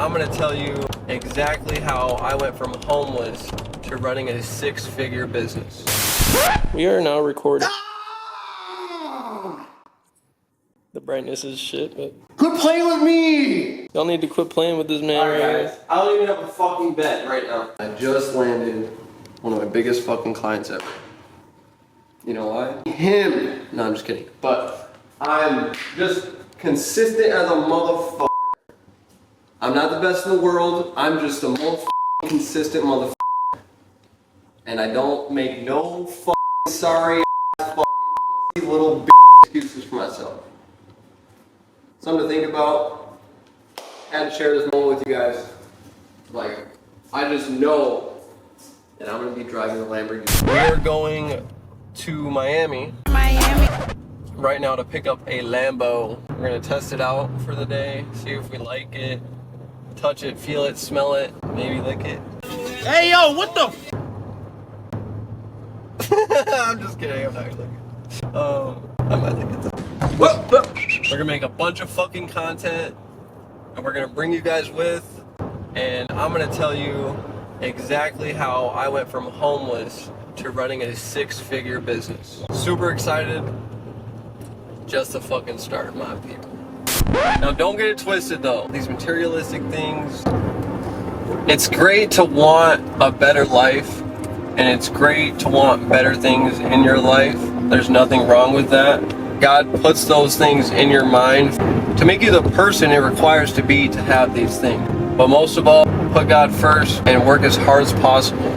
I'm gonna tell you exactly how I went from homeless to running a 6-figure business. We are now recording. The brightness is shit, but quit playing with me! y'all need to quit playing with this man. Alright right guys, here. I don't even have a fucking bed right now. I just landed one of my biggest fucking clients ever. You know why? Him! No, I'm just kidding. But I'm just consistent as a motherfucker. I'm not the best in the world. I'm just a most consistent motherfucker. And I don't make no fucking sorry ass fucking pussy little bitch excuses for myself. Something to think about. Had to share this moment with you guys. Like, I just know that I'm gonna be driving a Lamborghini. We are going to Miami right now to pick up a Lambo. We're gonna test it out for the day, see if we like it, touch it, feel it, smell it, maybe lick it. Hey yo, what the f? I'm just kidding, I'm not gonna lick it. I might lick it though. We're gonna make a bunch of fucking content and we're gonna bring you guys with, and I'm gonna tell you exactly how I went from homeless to running a 6-figure business. Super excited. Just the fucking start, my people. Now don't get it twisted though. These materialistic things, it's great to want a better life and it's great to want better things in your life. There's nothing wrong with that. God puts those things in your mind to make you the person it requires to be to have these things. But most of all, put God first and work as hard as possible.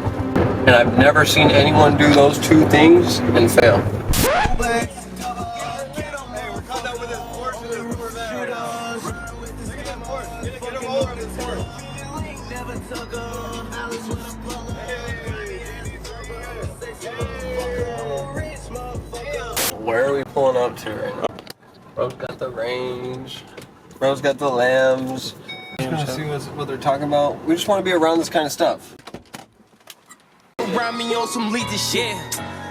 And I've never seen anyone do those two things and fail. Where are we pulling up to right now? Bro's got the range. Bro's got the lambs. See what they're talking about. We just want to be around this kind of stuff. Around me on some lethal shit.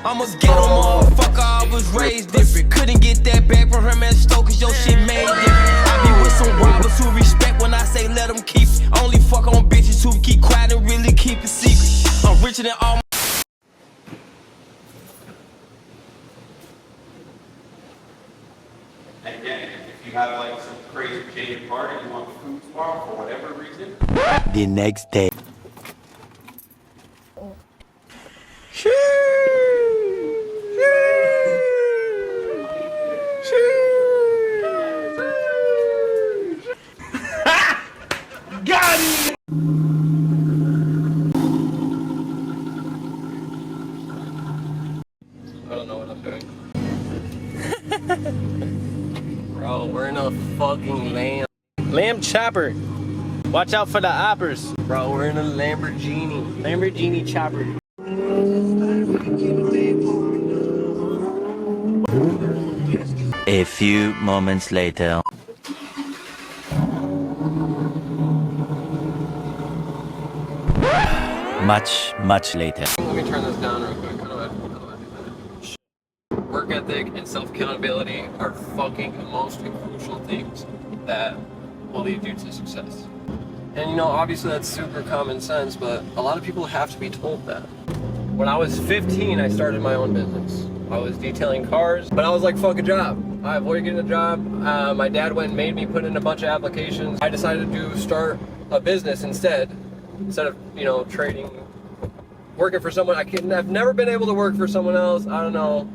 I'm a ghetto motherfucker, I was raised different. Couldn't get that back from her man Stoke, cause your shit made different. I be with some robbers who respect when I say let them keep it. Only fuck on bitches who keep quiet and really keep it secret. I'm richer than all. And again, if you have like some crazy jaded party, you want the food tomorrow for whatever reason. The next day. Got it! I don't know what I'm doing. Bro, we're in a fucking Lamb chopper. Watch out for the oppers. Bro, we're in a Lamborghini. Lamborghini chopper. A few moments later. Much later. Let me turn this down real quick. How do I do that? Work ethic and self-accountability are fucking the most crucial things that will lead you to success. And you know, obviously that's super common sense, but a lot of people have to be told that. When I was 15, I started my own business. I was detailing cars, but I was like, fuck a job. I avoided getting a job. My dad went and made me put in a bunch of applications. I decided to start a business instead of, you know, trading, working for someone. I've never been able to work for someone else. I don't know.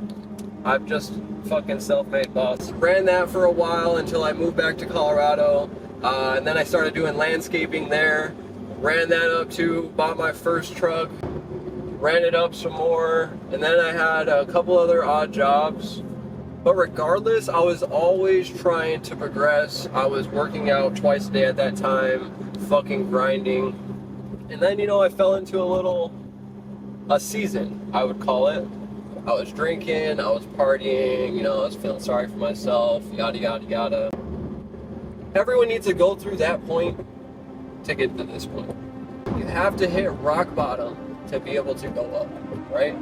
I've just fucking self-made boss. Ran that for a while until I moved back to Colorado. And then I started doing landscaping there. Ran that up too, bought my first truck, ran it up some more. And then I had a couple other odd jobs. But regardless, I was always trying to progress. I was working out twice a day at that time, fucking grinding. And then, you know, I fell into a season, I would call it. I was drinking, I was partying, you know, I was feeling sorry for myself, yada, yada, yada. Everyone needs to go through that point to get to this point. You have to hit rock bottom to be able to go up, right?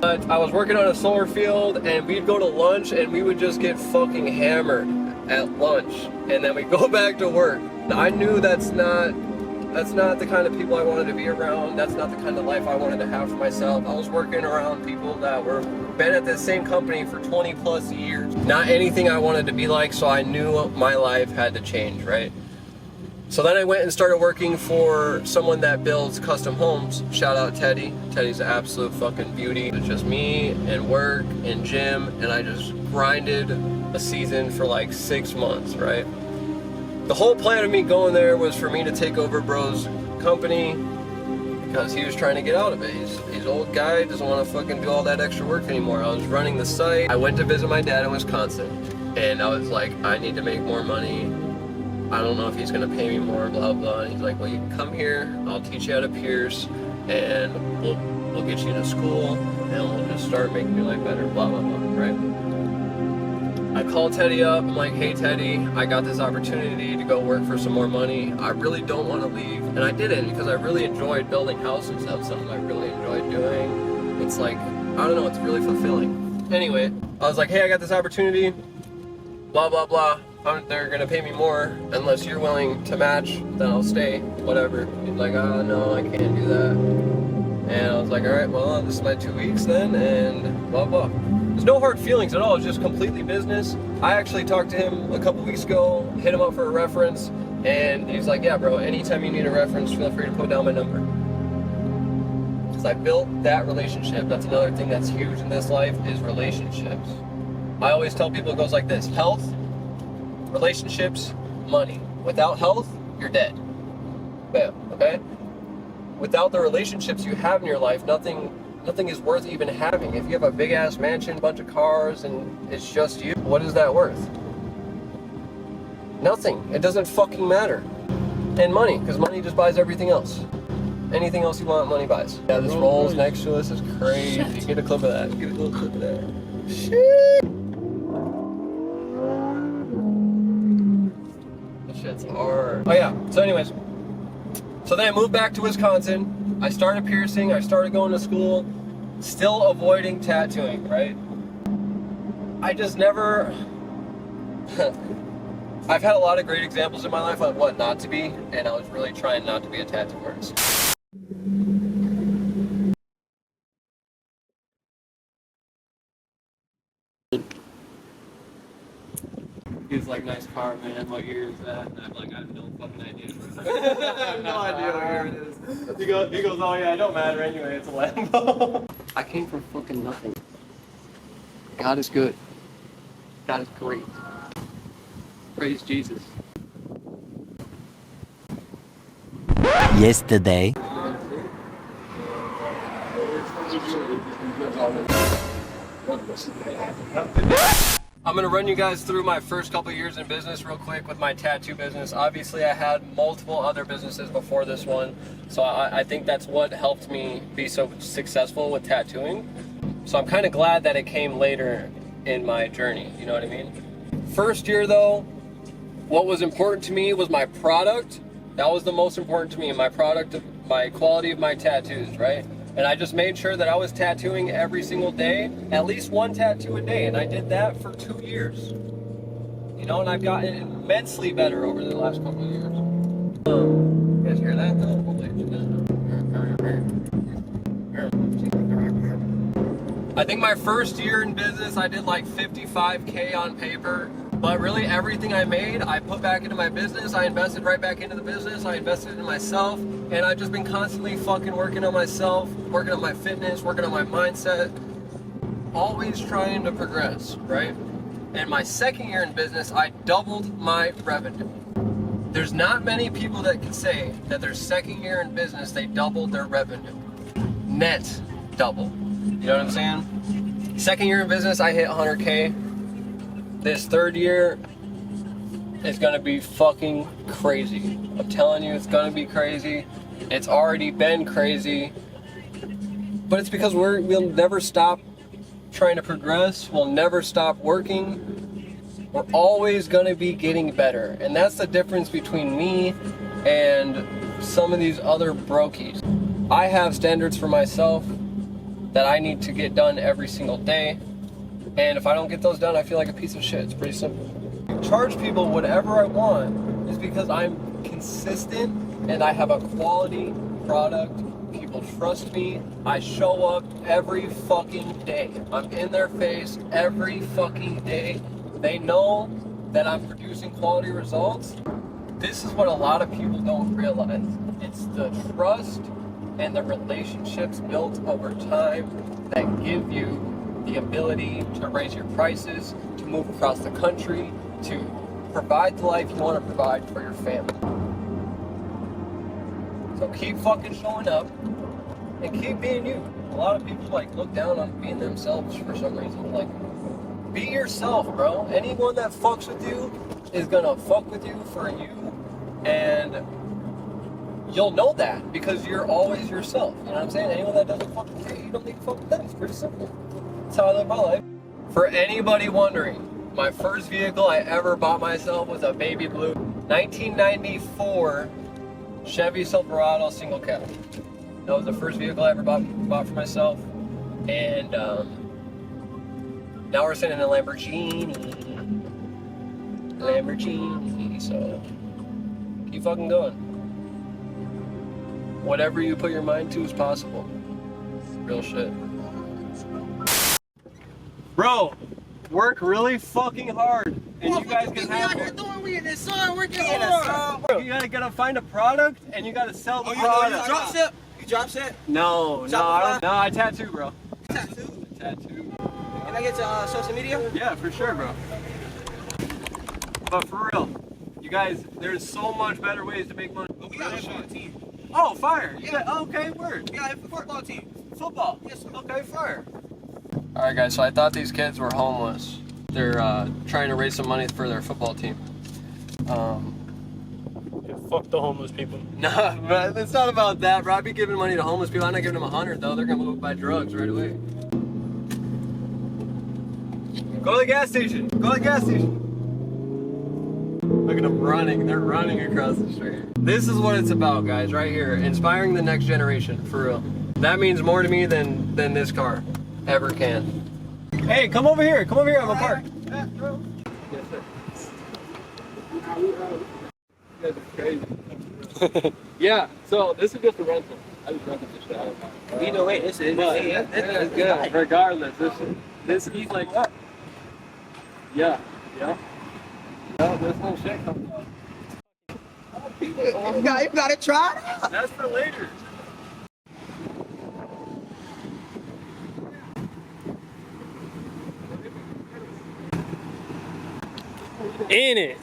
But I was working on a solar field and we'd go to lunch and we would just get fucking hammered at lunch. And then we'd go back to work. I knew that's not the kind of people I wanted to be around. That's not the kind of life I wanted to have for myself. I was working around people that were been at the same company for 20 plus years. Not anything I wanted to be like, so I knew my life had to change, right? So then I went and started working for someone that builds custom homes. Shout out Teddy. Teddy's an absolute fucking beauty. It's just me and work and gym, and I just grinded a season for like 6 months, right? The whole plan of me going there was for me to take over bro's company because he was trying to get out of it. He's an old guy, doesn't want to fucking do all that extra work anymore. I was running the site. I went to visit my dad in Wisconsin, and I was like, I need to make more money. I don't know if he's gonna pay me more, blah, blah. And he's like, well, you can come here, I'll teach you how to pierce, and we'll get you to school, and we'll just start making your life better, blah, blah, blah, right? I called Teddy up, I'm like, hey Teddy, I got this opportunity to go work for some more money. I really don't want to leave. And I didn't, because I really enjoyed building houses. That's something I really enjoyed doing. It's like, I don't know, it's really fulfilling. Anyway, I was like, hey, I got this opportunity, blah, blah, blah. They're gonna pay me more unless you're willing to match, then I'll stay, whatever. He's like, oh no, I can't do that. And I was like, all right, well, this is my 2 weeks then, and blah, blah. There's no hard feelings at all, it's just completely business. I actually talked to him a couple weeks ago, hit him up for a reference, and he's like, yeah, bro, anytime you need a reference, feel free to put down my number. Because I built that relationship. That's another thing that's huge in this life, is relationships. I always tell people it goes like this: health, relationships, money. Without health, you're dead. Bam, okay? Without the relationships you have in your life, nothing is worth even having. If you have a big ass mansion, bunch of cars, and it's just you, what is that worth? Nothing. It doesn't fucking matter. And money, because money just buys everything else. Anything else you want, money buys. Yeah, this rolls next to us is crazy. Shit. Get a clip of that. Get a little clip of that. Shit. This shit's hard. Oh yeah, so anyways. So then I moved back to Wisconsin. I started piercing, I started going to school, still avoiding tattooing, right? I just never, I've had a lot of great examples in my life on what not to be, and I was really trying not to be a tattoo artist. He's like, nice car, man. What year is that? And I'm like, I have no fucking idea. I have no idea what year it is. He goes, oh yeah, it don't matter anyway. It's a Lambo. I came from fucking nothing. God is good. God is great. Praise Jesus. Yesterday. I'm gonna run you guys through my first couple years in business real quick with my tattoo business. Obviously, I had multiple other businesses before this one, so I think that's what helped me be so successful with tattooing. So I'm kind of glad that it came later in my journey, you know what I mean? First year though, what was important to me was my product. That was the most important to me, my product, my quality of my tattoos, right? And I just made sure that I was tattooing every single day, at least one tattoo a day. And I did that for 2 years. You know, and I've gotten immensely better over the last couple of years. You guys hear that though? I think my first year in business, I did like 55K on paper. But really everything I made, I put back into my business. I invested right back into the business. I invested in myself. And I've just been constantly fucking working on myself, working on my fitness, working on my mindset. Always trying to progress, right? And my second year in business, I doubled my revenue. There's not many people that can say that their second year in business, they doubled their revenue. Net double. You know what I'm saying? Second year in business, I hit 100K. This third year is gonna be fucking crazy. I'm telling you, it's gonna be crazy. It's already been crazy. But it's because we'll never stop trying to progress. We'll never stop working. We're always gonna be getting better. And that's the difference between me and some of these other brokies. I have standards for myself that I need to get done every single day. And if I don't get those done, I feel like a piece of shit. It's pretty simple. Charge people whatever I want is because I'm consistent and I have a quality product. People trust me. I show up every fucking day. I'm in their face every fucking day. They know that I'm producing quality results. This is what a lot of people don't realize. It's the trust and the relationships built over time that give you the ability to raise your prices, to move across the country, to provide the life you want to provide for your family. So keep fucking showing up and keep being you. A lot of people like look down on being themselves for some reason. Like, be yourself, bro. Anyone that fucks with you is gonna fuck with you for you, and you'll know that because you're always yourself. You know what I'm saying? Anyone that doesn't fuck with you, you don't need to fuck with them. It's pretty simple. That's how I live my life. For anybody wondering, my first vehicle I ever bought myself was a baby blue 1994 Chevy Silverado single cab. That was the first vehicle I ever bought for myself. And now we're sitting in a Lamborghini. So keep fucking going. Whatever you put your mind to is possible. Real shit. Bro, work really fucking hard, and you guys can have it. We in the sun, working in the sun. Bro, you gotta find a product, and you gotta sell the product. You drop ship? You drop ship? No, I tattoo, bro. Tattoo? Tattoo. Can I get your social media? Yeah, for sure, bro. But for real, you guys, there's so much better ways to make money. We got a football team. Oh, fire! Yeah. Okay, word. We got a football team. Football. Yes, sir. Okay, fire. All right, guys. So I thought these kids were homeless. They're trying to raise some money for their football team. Fuck the homeless people. Nah, but it's not about that, bro. I'd be giving money to homeless people. I'm not giving them 100 though. They're gonna go buy drugs right away. Go to the gas station. Go to the gas station. Look at them running. They're running across the street. This is what it's about, guys, right here. Inspiring the next generation, for real. That means more to me than this car ever can. Hey, come over here. Come over here. I'm a park. Yes, sir. You guys are crazy. Yeah, so this is just a rental. I just rented this shit out. Either way, this is It's good. Regardless, he's like, what? Yeah. No, this whole shit comes out. You gotta try it out. That's for later. In it.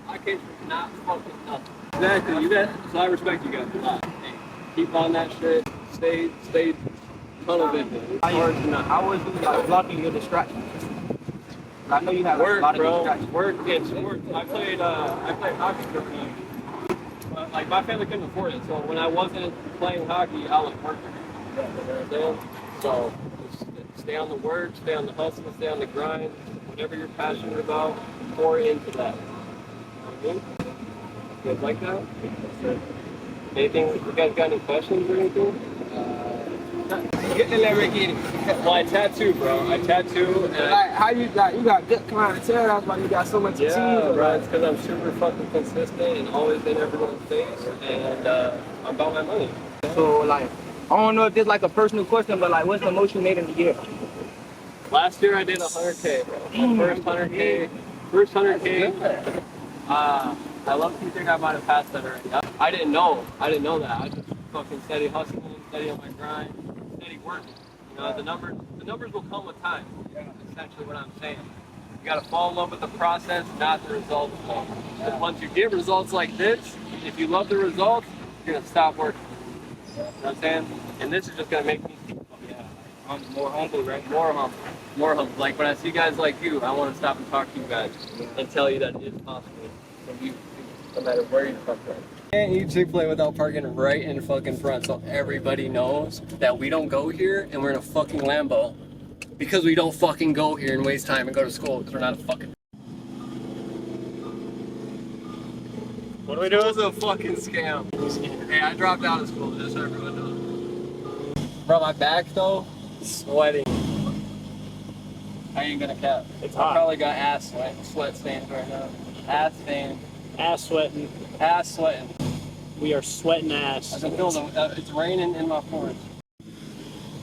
I can't not fucking nothing. Exactly, you guys. So I respect you guys a lot. Hey, keep on that shit. Stay tunnel vision. How was you like blocking your distractions? I know you have Work, a lot of bro. distractions. Work. It's work. I played hockey for a few. But like my family couldn't afford it, so when I wasn't playing hockey, I was working. You know what I'm saying? So just stay on the work, stay on the hustle, stay on the grind. Whatever you're passionate about, pour into that. You know what I mean? You guys like that? Anything? You guys got any questions or anything? Get the Lamborghini. Well, I tattoo, bro. I tattoo, and Like how you got good clientele. That's why you got so much yeah, team. bro. It's because I'm super fucking consistent and always in everyone's face, and I'm about my money. So like, I don't know if this like a personal question, but like, what's the most you made in a year? Last year I did 100K, bro. My first 100K. First 100K. I love to think I might have passed that already. I didn't know that. I just fucking steady hustling, steady on my grind, steady working. You know, the numbers will come with time. That's essentially what I'm saying. You gotta fall in love with the process, not the results. And once you get results like this, if you love the results, you're gonna stop working. You know what I'm saying? And this is just gonna make me I'm more humble, right? More humble. Like when I see guys like you, I want to stop and talk to you guys and tell you that it is possible for you, no matter where you come from. Can't eat Chick-fil-A without parking right in fucking front, so everybody knows that we don't go here and we're in a fucking Lambo because we don't fucking go here and waste time and go to school because we're not a fucking. What are we doing? It was a fucking scam. Hey, I dropped out of school, just so everyone knows. Bro, my back though. Sweating. I ain't gonna cap. It's I hot. probably got sweat stains right now. Ass stains. Ass sweating. Ass sweating. We are sweating ass. I can feel it's raining in my pores.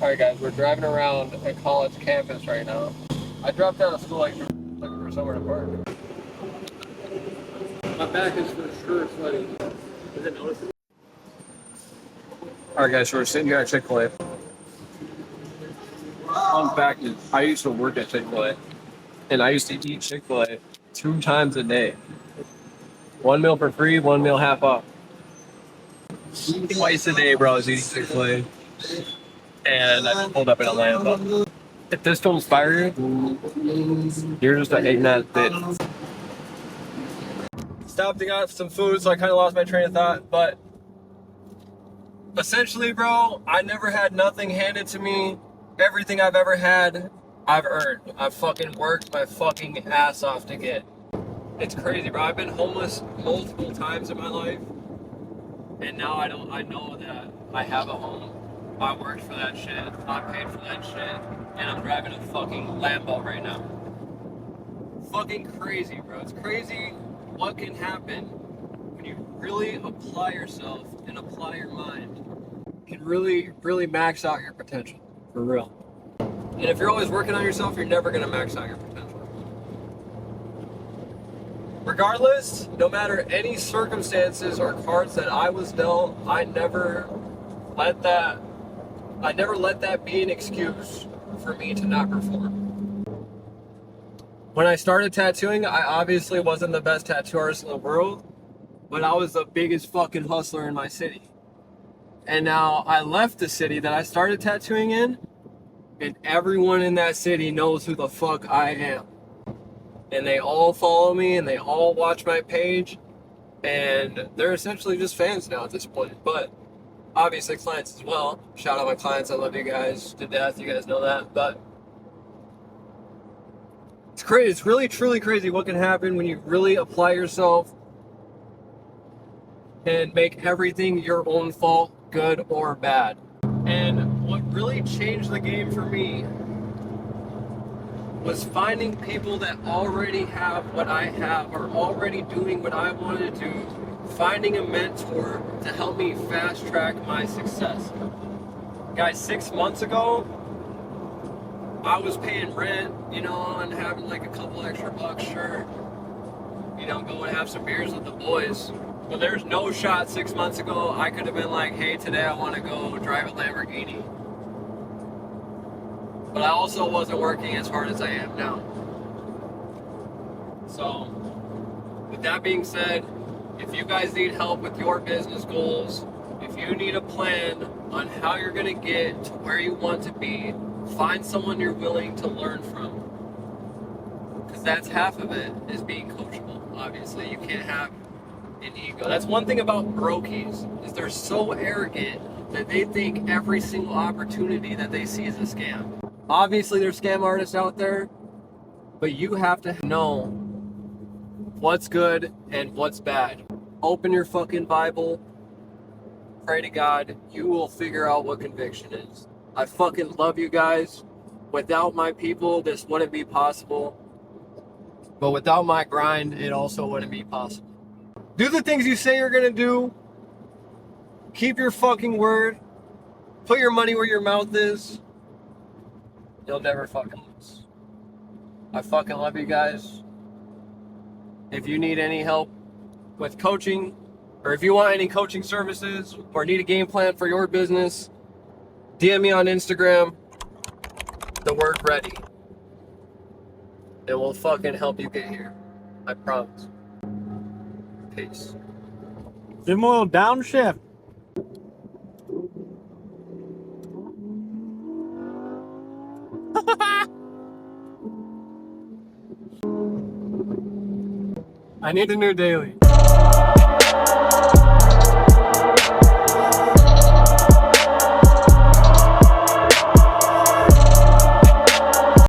Alright guys, we're driving around a college campus right now. I dropped out of school like looking for somewhere to park. My back is for sure sweating. Is it noticeable? Alright guys, so we're sitting here at Chick-fil-A. Fun fact is, I used to work at Chick-fil-A. And I used to eat Chick-fil-A 2 times a day. 1 meal for free, 1 meal half off. Twice a day, bro, I was eating Chick-fil-A. And I pulled up in a Lambo. If this don't inspire you, you're just an ignorant bitch. Stopped and got some food, so I kind of lost my train of thought. But essentially, bro, I never had nothing handed to me. Everything I've ever had, I've earned. I've fucking worked my fucking ass off to get. It's crazy, bro. I've been homeless multiple times in my life. And now I know that I have a home. I worked for that shit. I paid for that shit. And I'm driving a fucking Lambo right now. Fucking crazy, bro. It's crazy what can happen when you really apply yourself and apply your mind. You can really max out your potential. For real. And if you're always working on yourself, you're never gonna max out your potential. Regardless, no matter any circumstances or cards that I was dealt, I never let that be an excuse for me to not perform. When I started tattooing, I obviously wasn't the best tattoo artist in the world, but I was the biggest fucking hustler in my city. And now I left the city that I started tattooing in, and everyone in that city knows who the fuck I am. And they all follow me, and they all watch my page, and they're essentially just fans now at this point. But obviously clients as well. Shout out my clients, I love you guys to death, you guys know that. But it's crazy, it's really truly crazy what can happen when you really apply yourself and make everything your own fault, good or bad. And what really changed the game for me was finding people that already have what I have, or already doing what I want to do, finding a mentor to help me fast track my success. Guys, 6 months ago, I was paying rent, and having like a couple extra bucks, sure. Go and have some beers with the boys. But there's no shot 6 months ago I could have been like, hey, today I want to go drive a Lamborghini. But I also wasn't working as hard as I am now. So, with that being said, if you guys need help with your business goals, if you need a plan on how you're going to get to where you want to be, find someone you're willing to learn from. Because that's half of it, is being coachable. Obviously, you can't have an ego. That's one thing about brokies, is they're so arrogant that they think every single opportunity that they see is a scam. Obviously, there's scam artists out there, but you have to know what's good and what's bad. Open your fucking Bible, pray to God, you will figure out what conviction is. I fucking love you guys. Without my people, this wouldn't be possible. But without my grind, it also wouldn't be possible. Do the things you say you're gonna do. Keep your fucking word. Put your money where your mouth is. You'll never fucking lose. I fucking love you guys. If you need any help with coaching, or if you want any coaching services, or need a game plan for your business, DM me on Instagram, the word ready. And we'll fucking help you get here. I promise. Peace. Dim oil downshift. I need a new daily.